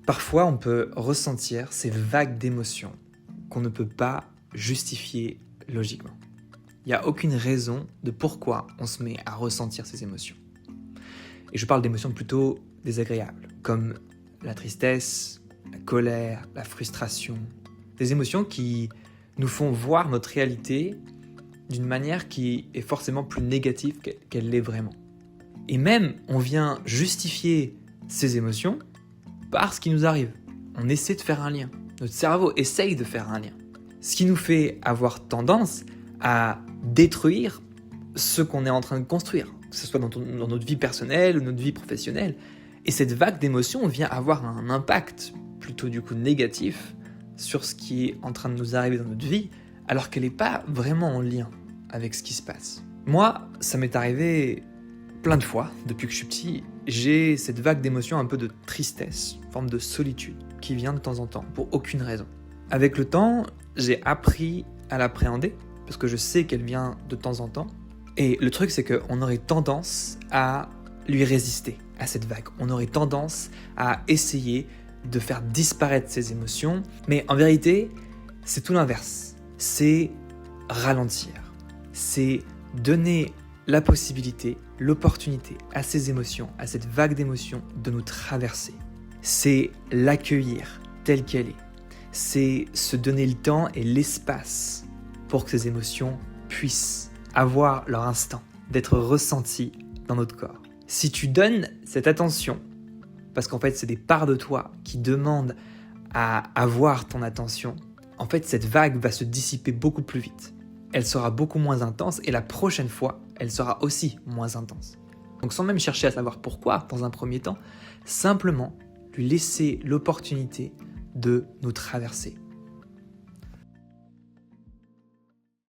Parfois, on peut ressentir ces vagues d'émotions qu'on ne peut pas justifier logiquement. Il n'y a aucune raison de pourquoi on se met à ressentir ces émotions. Et je parle d'émotions plutôt désagréables, comme la tristesse, la colère, la frustration. Des émotions qui nous font voir notre réalité d'une manière qui est forcément plus négative qu'elle l'est vraiment. Et même, on vient justifier ces émotions par ce qui nous arrive. On essaie de faire un lien. Notre cerveau essaye de faire un lien. Ce qui nous fait avoir tendance à détruire ce qu'on est en train de construire, que ce soit dans notre vie personnelle ou notre vie professionnelle. Et cette vague d'émotions vient avoir un impact plutôt du coup négatif sur ce qui est en train de nous arriver dans notre vie, alors qu'elle n'est pas vraiment en lien avec ce qui se passe. Moi, ça m'est arrivé plein de fois depuis que je suis petit. J'ai cette vague d'émotions un peu de tristesse, une forme de solitude qui vient de temps en temps, pour aucune raison. Avec le temps, j'ai appris à l'appréhender, parce que je sais qu'elle vient de temps en temps. Et le truc, c'est qu'on aurait tendance à lui résister, à cette vague. On aurait tendance à essayer de faire disparaître ces émotions. Mais en vérité, c'est tout l'inverse. C'est ralentir. C'est donner la possibilité, l'opportunité à ces émotions, à cette vague d'émotions de nous traverser. C'est l'accueillir telle qu'elle est. C'est se donner le temps et l'espace pour que ces émotions puissent avoir leur instant, d'être ressenties dans notre corps. Si tu donnes cette attention, parce qu'en fait c'est des parts de toi qui demandent à avoir ton attention, en fait cette vague va se dissiper beaucoup plus vite. Elle sera beaucoup moins intense et la prochaine fois, elle sera aussi moins intense. Donc sans même chercher à savoir pourquoi, dans un premier temps, simplement lui laisser l'opportunité de nous traverser.